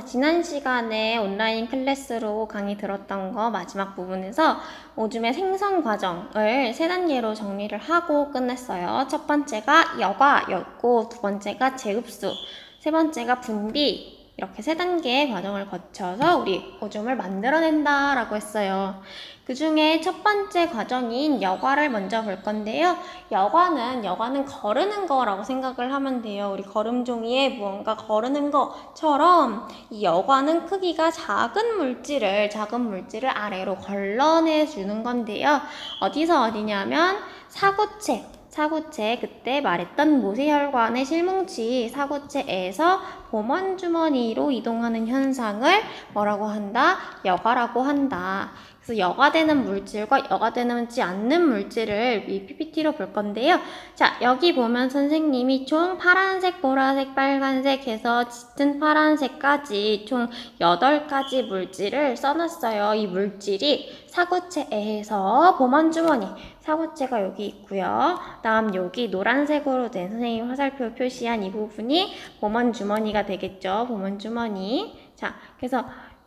자, 지난 시간에 온라인 클래스로 강의 들었던 거 마지막 부분에서 오줌의 생성 과정을 세 단계로 정리를 하고 끝냈어요. 첫 번째가 여과였고, 두 번째가 재흡수, 세 번째가 분비, 이렇게 세 단계의 과정을 거쳐서 우리 오줌을 만들어낸다 라고 했어요. 그 중에 첫 번째 과정인 여과를 먼저 볼 건데요. 여과는 거르는 거라고 생각을 하면 돼요. 우리 거름종이에 무언가 거르는 것처럼 이 여과는 크기가 작은 물질을 아래로 걸러내 주는 건데요. 어디서 어디냐면 사구체, 그때 말했던 모세혈관의 실뭉치 사구체에서 보먼주머니로 이동하는 현상을 뭐라고 한다? 여과라고 한다. 그래서 여과되는 물질과 여과되지 않는 물질을 이 PPT로 볼 건데요. 자, 여기 보면 선생님이 총 파란색, 보라색, 빨간색 해서 짙은 파란색까지 총 8가지 물질을 써놨어요. 이 물질이 사구체에서 보먼주머니, 사구체가 여기 있고요. 다음 여기 노란색으로 된 선생님 화살표 표시한 이 부분이 보먼주머니가 되겠죠. 보먼주머니. 자, 그래서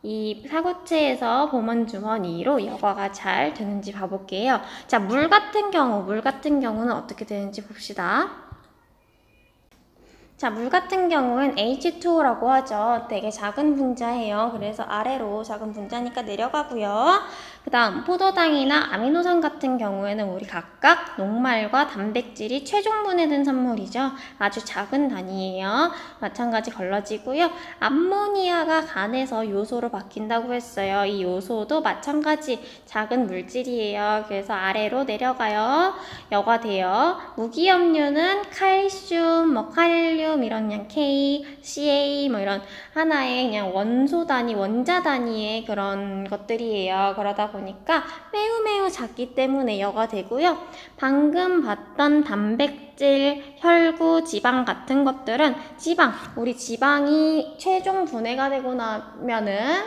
이 사구체에서 보먼주머니로 여과가 잘 되는지 봐볼게요. 자, 물 같은 경우는 어떻게 되는지 봅시다. 자, 물 같은 경우는 H2O라고 하죠. 되게 작은 분자예요. 그래서 아래로 작은 분자니까 내려가고요. 그 다음 포도당이나 아미노산 같은 경우에는 우리 각각 녹말과 단백질이 최종 분해된 산물이죠. 아주 작은 단위예요. 마찬가지 걸러지고요. 암모니아가 간에서 요소로 바뀐다고 했어요. 이 요소도 마찬가지 작은 물질이에요. 그래서 아래로 내려가요. 여과돼요. 무기염류는 칼슘, 칼륨 이런 그냥 K, CA 이런 하나의 그냥 원소 단위, 원자 단위의 그런 것들이에요. 그러다 보니까 매우 작기 때문에 여과되고요. 방금 봤던 단백질, 혈구, 지방 같은 것들은 우리 지방이 최종 분해가 되고 나면은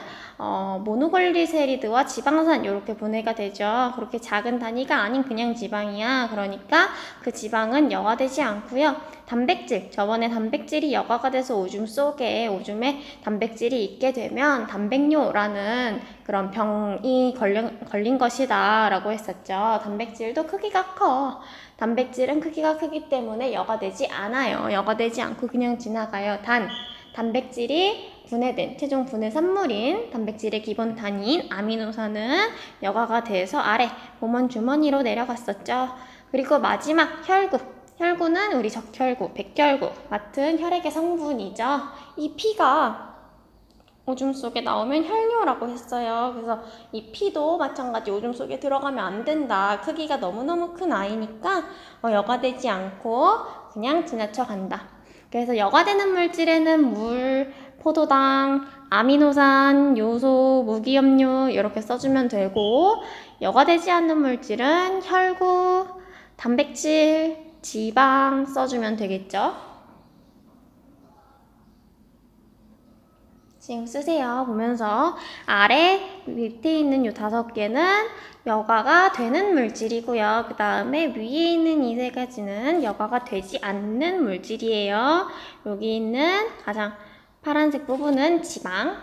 모노글리세리드와 지방산 이렇게 분해가 되죠. 그렇게 작은 단위가 아닌 그냥 지방이야. 그러니까 그 지방은 여과되지 않고요. 단백질, 저번에 단백질이 여과가 돼서 오줌에 단백질이 있게 되면 단백뇨라는 그런 병이 걸린 것이다 라고 했었죠. 단백질도 크기가 커. 단백질은 크기가 크기 때문에 여과되지 않아요. 여과되지 않고 그냥 지나가요. 단백질이 분해된 최종 분해 산물인 단백질의 기본 단위인 아미노산은 여과가 돼서 아래 보먼주머니로 내려갔었죠. 그리고 마지막 혈구는 우리 적혈구, 백혈구 같은 혈액의 성분이죠. 이 피가 오줌 속에 나오면 혈뇨라고 했어요. 그래서 이 피도 마찬가지 오줌 속에 들어가면 안 된다. 크기가 너무너무 큰 아이니까 여과되지 않고 그냥 지나쳐 간다. 그래서 여과되는 물질에는 물, 포도당, 아미노산, 요소, 무기염류 이렇게 써주면 되고, 여과되지 않는 물질은 혈구, 단백질, 지방 써주면 되겠죠. 지금 쓰세요. 보면서 아래 밑에 있는 이 5개는 여과가 되는 물질이고요. 그 다음에 위에 있는 이 3가지는 여과가 되지 않는 물질이에요. 여기 있는 가장 파란색 부분은 지방.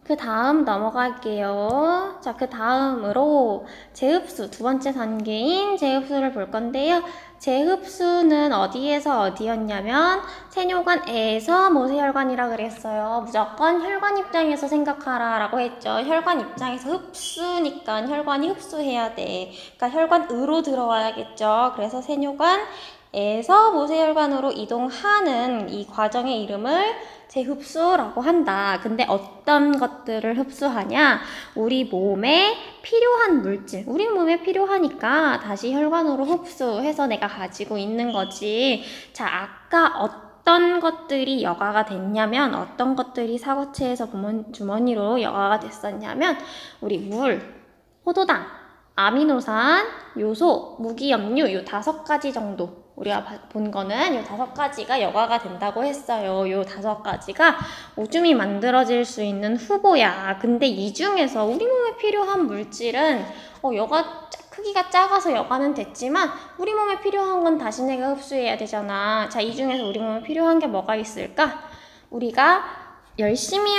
그 다음 넘어갈게요. 자, 그 다음으로 재흡수, 두 번째 단계인 재흡수를 볼 건데요. 재흡수는 어디에서 어디였냐면 세뇨관에서 모세혈관이라 그랬어요. 무조건 혈관 입장에서 생각하라 라고 했죠. 혈관 입장에서 흡수니까 혈관이 흡수해야 돼. 그러니까 혈관으로 들어와야겠죠. 그래서 세뇨관에서 모세혈관으로 이동하는 이 과정의 이름을 재흡수라고 한다. 근데 어떤 것들을 흡수하냐? 우리 몸에 필요한 물질, 우리 몸에 필요하니까 다시 혈관으로 흡수해서 내가 가지고 있는 거지. 자, 아까 어떤 것들이 여과가 됐냐면, 어떤 것들이 사구체에서 보먼주머니로 여과가 됐었냐면, 우리 물, 포도당, 아미노산, 요소, 무기염류 요 5가지 정도 우리가 본 거는 요 5가지가 여과가 된다고 했어요. 요 5가지가 오줌이 만들어질 수 있는 후보야. 근데 이 중에서 우리 몸에 필요한 물질은 여과 크기가 작아서 여과는 됐지만 우리 몸에 필요한 건 다시 내가 흡수해야 되잖아. 자, 이 중에서 우리 몸에 필요한 게 뭐가 있을까? 우리가 열심히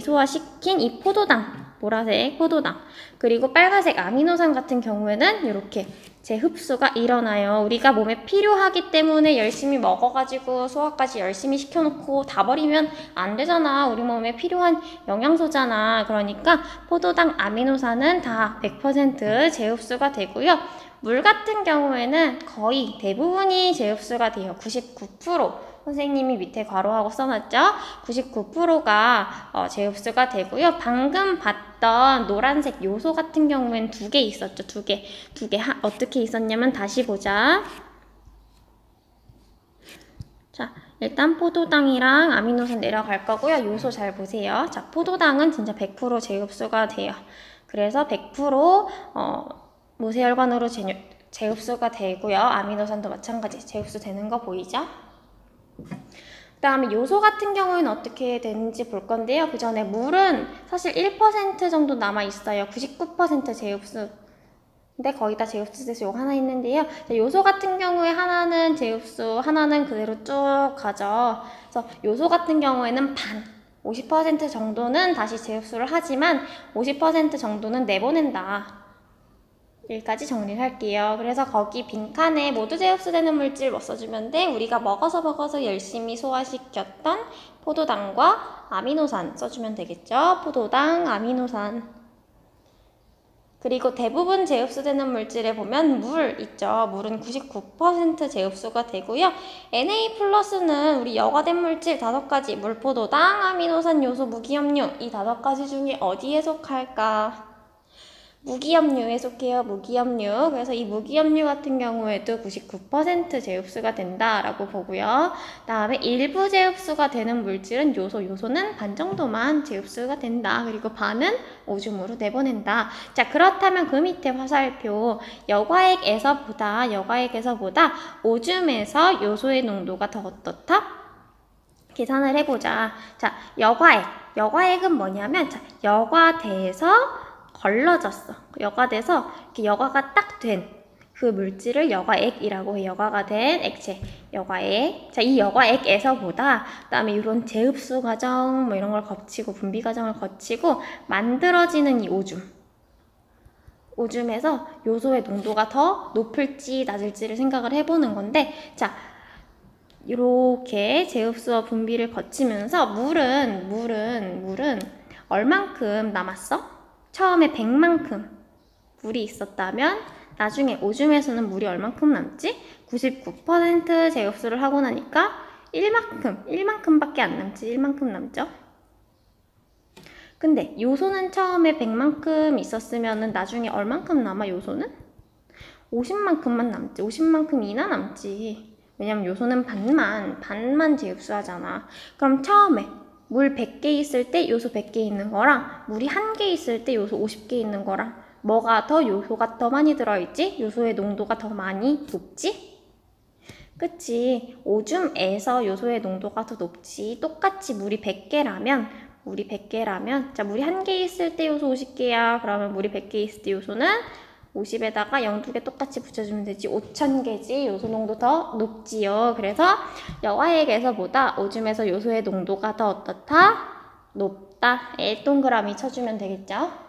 소화시킨 이 포도당, 보라색 포도당, 그리고 빨간색 아미노산 같은 경우에는 이렇게 재흡수가 일어나요. 우리가 몸에 필요하기 때문에 열심히 먹어가지고 소화까지 열심히 시켜놓고 다 버리면 안 되잖아. 우리 몸에 필요한 영양소잖아. 그러니까 포도당 아미노산은 다 100% 재흡수가 되고요. 물 같은 경우에는 거의 대부분이 재흡수가 돼요. 99%. 선생님이 밑에 괄호하고 써놨죠? 99%가 재흡수가 되고요. 방금 봤던 노란색 요소 같은 경우에는 2개 있었죠. 2개. 어떻게 있었냐면 다시 보자. 자, 일단 포도당이랑 아미노산 내려갈 거고요. 요소 잘 보세요. 자, 포도당은 진짜 100% 재흡수가 돼요. 그래서 100% 모세혈관으로 재흡수가 되고요. 아미노산도 마찬가지 재흡수 되는 거 보이죠? 그 다음에 요소 같은 경우에는 어떻게 되는지 볼 건데요. 그 전에 물은 사실 1% 정도 남아있어요. 99% 재흡수. 근데 거의 다 재흡수돼서 요거 하나 있는데요. 요소 같은 경우에 하나는 재흡수, 하나는 그대로 쭉 가죠. 그래서 요소 같은 경우에는 50% 정도는 다시 재흡수를 하지만 50% 정도는 내보낸다. 여기까지 정리를 할게요. 그래서 거기 빈칸에 모두 재흡수되는 물질 뭐 써주면 돼? 우리가 먹어서 열심히 소화시켰던 포도당과 아미노산 써주면 되겠죠? 포도당, 아미노산. 그리고 대부분 재흡수되는 물질에 보면 물 있죠. 물은 99% 재흡수가 되고요. Na+는 우리 여과된 물질 5가지, 물, 포도당, 아미노산, 요소, 무기염류 이 5가지 중에 어디에 속할까? 무기염류에 속해요. 무기염류. 그래서 이 무기염류 같은 경우에도 99% 재흡수가 된다라고 보고요. 다음에 일부 재흡수가 되는 물질은 요소는 반 정도만 재흡수가 된다. 그리고 반은 오줌으로 내보낸다. 자, 그렇다면 그 밑에 화살표 여과액에서 보다 오줌에서 요소의 농도가 더 어떻다? 계산을 해보자. 자, 여과액은 뭐냐면 자, 여과돼서 걸러졌어. 여과돼서 이렇게 여과가 딱 된 그 물질을 여과액이라고 해. 여과가 된 액체, 여과액. 자, 이 여과액에서보다 그다음에 이런 재흡수 과정 뭐 이런 걸 거치고 분비 과정을 거치고 만들어지는 이 오줌에서 요소의 농도가 더 높을지 낮을지를 생각을 해보는 건데, 자, 이렇게 재흡수와 분비를 거치면서 물은 얼만큼 남았어? 처음에 100만큼 물이 있었다면 나중에 오줌에서는 물이 얼만큼 남지? 99% 재흡수를 하고 나니까 1만큼밖에 안 남지. 1만큼 남죠? 근데 요소는 처음에 100만큼 있었으면 나중에 얼만큼 남아? 요소는? 50만큼만 남지. 50만큼이나 남지. 왜냐면 요소는 반만 재흡수하잖아. 그럼 처음에 물 100개 있을 때 요소 100개 있는 거랑 물이 1개 있을 때 요소 50개 있는 거랑 뭐가 더 요소가 더 많이 들어있지? 요소의 농도가 더 많이 높지? 그치? 오줌에서 요소의 농도가 더 높지. 똑같이 물이 100개라면 자, 물이 1개 있을 때 요소 50개야. 그러면 물이 100개 있을 때 요소는 50에다가 0두 개 똑같이 붙여주면 되지. 5000개지. 요소 농도 더 높지요. 그래서 여과액에서보다 오줌에서 요소의 농도가 더 어떻다? 높다. 동그라미 쳐주면 되겠죠.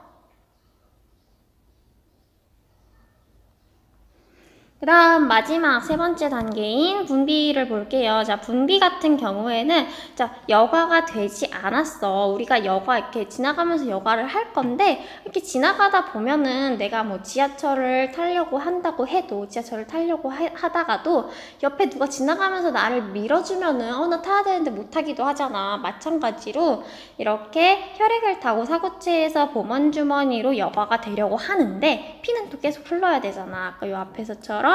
그 다음 마지막 세 번째 단계인 분비를 볼게요. 자, 분비 같은 경우에는 자, 여과가 되지 않았어. 우리가 여과 이렇게 지나가면서 여과를 할 건데 이렇게 지나가다 보면은 내가 뭐 지하철을 타려고 한다고 해도 하다가도 옆에 누가 지나가면서 나를 밀어주면은 나 타야 되는데 못 타기도 하잖아. 마찬가지로 이렇게 혈액을 타고 사구체에서 보먼주머니로 여과가 되려고 하는데 피는 또 계속 흘러야 되잖아. 아까 요 앞에서처럼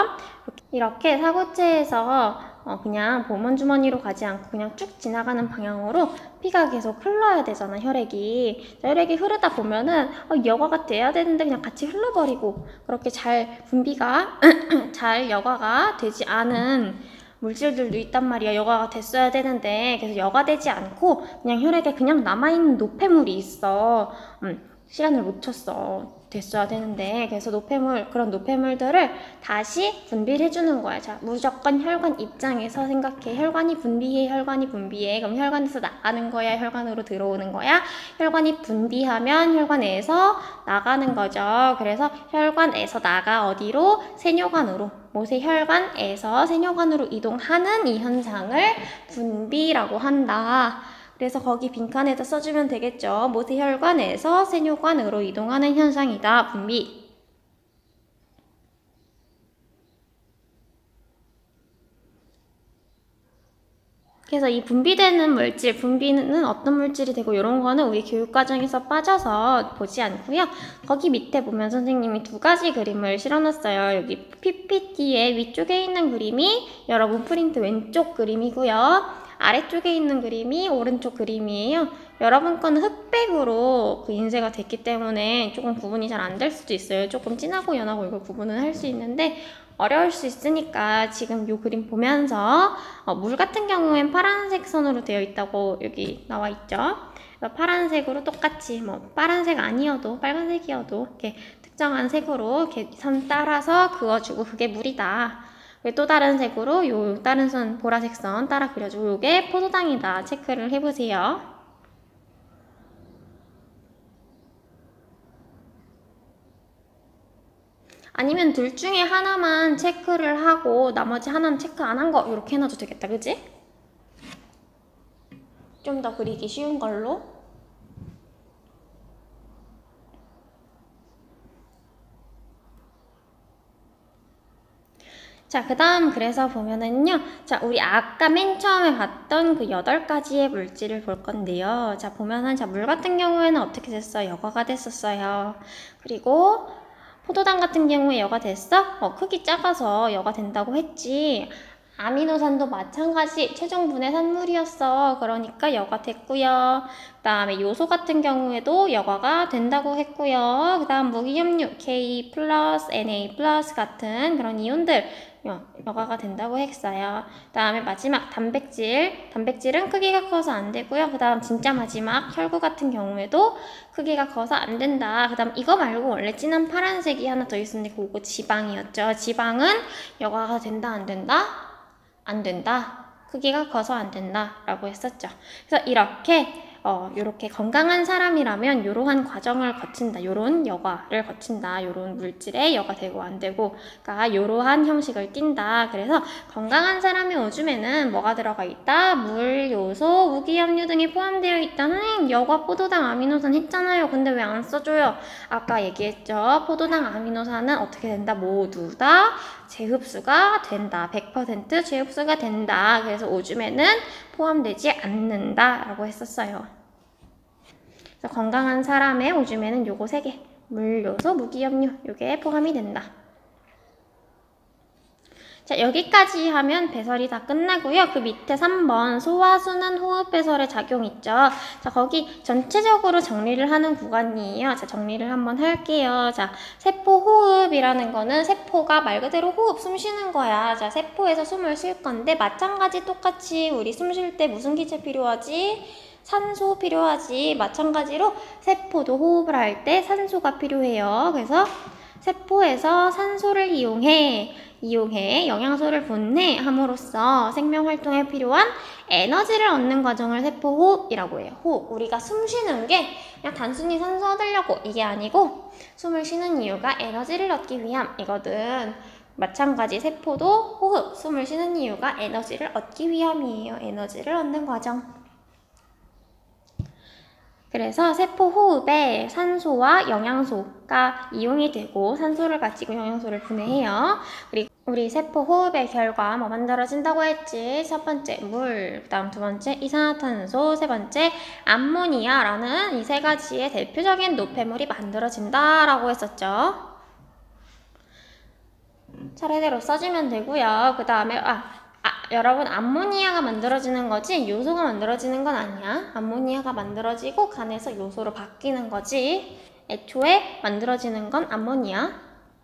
이렇게 사구체에서 그냥 보먼주머니로 가지 않고 그냥 쭉 지나가는 방향으로 피가 계속 흘러야 되잖아. 혈액이 흐르다 보면은 여과가 돼야 되는데 그냥 같이 흘러버리고 그렇게 잘 분비가 잘 여과가 되지 않은 물질들도 있단 말이야. 여과가 됐어야 되는데 그래서 여과되지 않고 그냥 혈액에 그냥 남아있는 노폐물이 있어. 시간을 못 쳤어. 됐어야 되는데, 그래서 그런 노폐물들을 다시 분비를 해주는 거야. 자, 무조건 혈관 입장에서 생각해. 혈관이 분비해. 그럼 혈관에서 나가는 거야, 혈관으로 들어오는 거야? 혈관이 분비하면 혈관에서 나가는 거죠. 그래서 혈관에서 나가 어디로? 세뇨관으로. 모세혈관에서 세뇨관으로 이동하는 이 현상을 분비라고 한다. 그래서 거기 빈칸에다 써주면 되겠죠. 모세혈관에서 세뇨관으로 이동하는 현상이다. 분비. 그래서 이 분비되는 물질, 분비는 어떤 물질이 되고 이런 거는 우리 교육과정에서 빠져서 보지 않고요. 거기 밑에 보면 선생님이 두 가지 그림을 실어놨어요. 여기 PPT의 위쪽에 있는 그림이 여러분 프린트 왼쪽 그림이고요. 아래쪽에 있는 그림이 오른쪽 그림이에요. 여러분 거는 흑백으로 그 인쇄가 됐기 때문에 조금 구분이 잘 안 될 수도 있어요. 조금 진하고 연하고 이걸 구분은 할 수 있는데 어려울 수 있으니까 지금 이 그림 보면서 물 같은 경우엔 파란색 선으로 되어 있다고 여기 나와 있죠. 파란색으로 똑같이 파란색 아니어도 빨간색이어도 이렇게 특정한 색으로 이렇게 선 따라서 그어주고 그게 물이다. 또 다른 색으로 다른 선 보라색 선 따라 그려주고 요게 포도당이다. 체크를 해보세요. 아니면 둘 중에 하나만 체크를 하고 나머지 하나는 체크 안 한 거 이렇게 해놔도 되겠다. 그지? 좀 더 그리기 쉬운 걸로. 자, 그 다음 그래서 보면은요. 자, 우리 아까 맨 처음에 봤던 그 8가지의 물질을 볼 건데요. 자, 보면은 물 같은 경우에는 어떻게 됐어요? 여과가 됐었어요. 그리고 포도당 같은 경우에 여과 됐어? 크기 작아서 여과 된다고 했지. 아미노산도 마찬가지 최종 분해 산물이었어. 그러니까 여과 됐고요. 그 다음에 요소 같은 경우에도 여과가 된다고 했고요. 그 다음 무기염류 K+, Na+ 같은 그런 이온들 여과가 된다고 했어요. 그 다음에 마지막 단백질은 크기가 커서 안 되고요. 그 다음 진짜 마지막 혈구 같은 경우에도 크기가 커서 안 된다. 그 다음 이거 말고 원래 진한 파란색이 하나 더 있었는데 그거 지방이었죠. 지방은 여과가 된다 안 된다? 안 된다. 크기가 커서 안 된다 라고 했었죠. 그래서 요렇게 건강한 사람이라면 요러한 과정을 거친다. 요런 여과를 거친다. 요런 물질에 여과 되고 안 되고 그러니까 요러한 형식을 띈다. 그래서 건강한 사람의 오줌에는 뭐가 들어가 있다? 물, 요소, 무기염류 등이 포함되어 있다는 여과, 포도당, 아미노산 했잖아요. 근데 왜 안 써줘요? 아까 얘기했죠. 포도당, 아미노산은 어떻게 된다? 모두 다 재흡수가 된다. 100% 재흡수가 된다. 그래서 오줌에는 포함되지 않는다 라고 했었어요. 그래서 건강한 사람의 오줌에는 요거 3개 물, 요소, 무기염류 요게 포함이 된다. 자, 여기까지 하면 배설이 다 끝나고요. 그 밑에 3번 소화순환 호흡 배설의 작용 있죠. 자, 거기 전체적으로 정리를 하는 구간이에요. 자, 정리를 한번 할게요. 자, 세포 호흡이라는 거는 세포가 말 그대로 호흡, 숨 쉬는 거야. 자, 세포에서 숨을 쉴 건데 마찬가지 똑같이 우리 숨 쉴 때 무슨 기체 필요하지? 산소 필요하지. 마찬가지로 세포도 호흡을 할 때 산소가 필요해요. 그래서 세포에서 산소를 이용해 영양소를 분해함으로써 생명활동에 필요한 에너지를 얻는 과정을 세포호흡이라고 해요. 호흡, 우리가 숨 쉬는 게 그냥 단순히 산소 얻으려고 이게 아니고 숨을 쉬는 이유가 에너지를 얻기 위함이거든. 마찬가지 세포도 호흡, 숨을 쉬는 이유가 에너지를 얻기 위함이에요. 에너지를 얻는 과정. 그래서 세포 호흡에 산소와 영양소가 이용이 되고 산소를 가지고 영양소를 분해해요. 그리고 우리 세포 호흡의 결과 뭐 만들어진다고 했지? 첫 번째 물, 그 다음 두 번째 이산화탄소, 세 번째 암모니아라는 이 3가지의 대표적인 노폐물이 만들어진다라고 했었죠. 차례대로 써주면 되고요. 그 다음에 여러분 암모니아가 만들어지는 거지 요소가 만들어지는 건 아니야. 암모니아가 만들어지고 간에서 요소로 바뀌는 거지. 애초에 만들어지는 건 암모니아.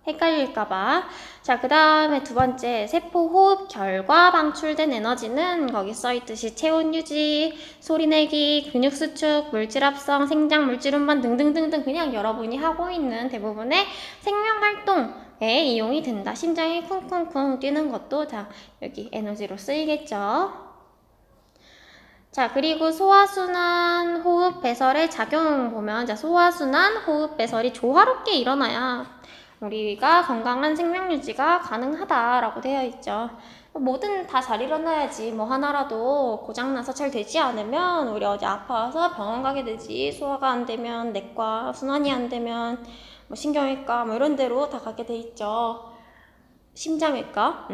헷갈릴까봐. 자, 그 다음에 두 번째, 세포 호흡 결과 방출된 에너지는 거기 써있듯이 체온 유지, 소리 내기, 근육 수축, 물질 합성, 생장 물질 운반 등등등등 그냥 여러분이 하고 있는 대부분의 생명 활동에 이용이 된다. 심장이 쿵쿵쿵 뛰는 것도 다 여기 에너지로 쓰이겠죠. 자, 그리고 소화순환, 호흡, 배설의 작용 보면, 자, 소화순환, 호흡, 배설이 조화롭게 일어나야 우리가 건강한 생명 유지가 가능하다라고 되어 있죠. 뭐든 다 잘 일어나야지 뭐 하나라도 고장나서 잘 되지 않으면 우리 어디 아파서 병원 가게 되지. 소화가 안 되면 내과, 순환이 안 되면 뭐 신경외과 뭐 이런 데로 다 가게 돼 있죠. 심장외과,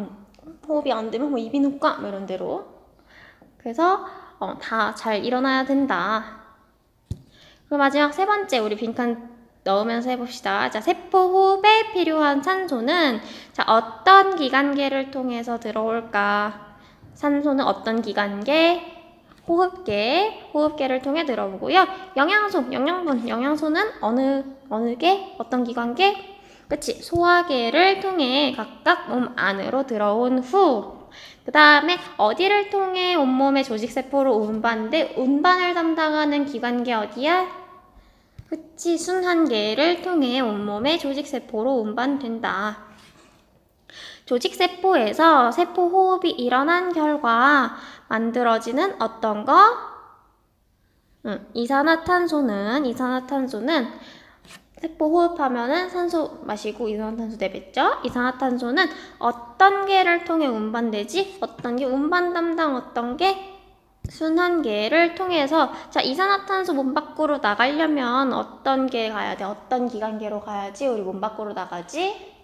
호흡이 안 되면 뭐 이비인후과 뭐 이런 데로. 그래서 다 잘 일어나야 된다. 그리고 마지막 세 번째 우리 빈칸 넣으면서 해봅시다. 자, 세포 호흡에 필요한 산소는 자, 어떤 기관계를 통해서 들어올까? 산소는 어떤 기관계? 호흡계를 통해 들어오고요. 영양소, 영양분, 영양소는 어느 계? 어떤 기관계? 그치? 소화계를 통해 각각 몸 안으로 들어온 후 그 다음에 어디를 통해 온몸의 조직세포로 운반돼? 운반을 담당하는 기관계 어디야? 그치, 순환계를 통해 온몸의 조직세포로 운반된다. 조직세포에서 세포 호흡이 일어난 결과 만들어지는 어떤 거? 이산화탄소는 세포 호흡하면은 산소 마시고 이산화탄소 내뱉죠? 이산화탄소는 어떤 계를 통해 운반되지? 어떤 게 운반 담당 어떤 게? 순환계를 통해서 자, 이산화탄소 몸 밖으로 나가려면 어떤 계 가야 돼? 어떤 기관계로 가야지 우리 몸 밖으로 나가지?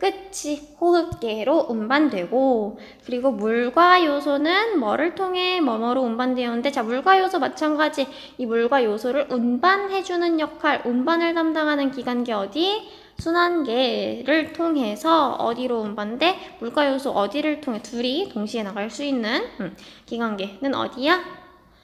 그치, 호흡계로 운반되고 그리고 물과 요소는 뭐를 통해 뭐뭐로 운반되었는데 자, 물과 요소 마찬가지 이 물과 요소를 운반해주는 역할, 운반을 담당하는 기관계 어디? 순환계를 통해서 어디로 운반돼? 물과 요소 어디를 통해 둘이 동시에 나갈 수 있는 기관계는 어디야?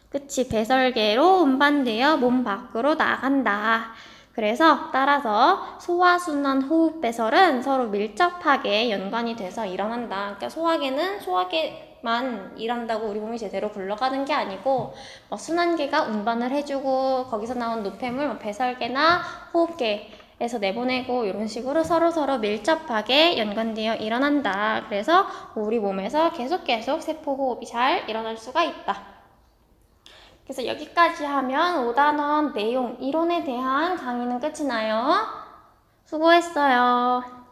그치, 배설계로 운반되어 몸 밖으로 나간다. 그래서 따라서 소화순환, 호흡, 배설은 서로 밀접하게 연관이 돼서 일어난다. 그러니까 소화계는 소화계만 일한다고 우리 몸이 제대로 굴러가는 게 아니고 뭐 순환계가 운반을 해주고 거기서 나온 노폐물, 뭐 배설계나 호흡계에서 내보내고 이런 식으로 서로 밀접하게 연관되어 일어난다. 그래서 우리 몸에서 계속 세포 호흡이 잘 일어날 수가 있다. 그래서 여기까지 하면 5단원 내용, 이론에 대한 강의는 끝이 나요. 수고했어요.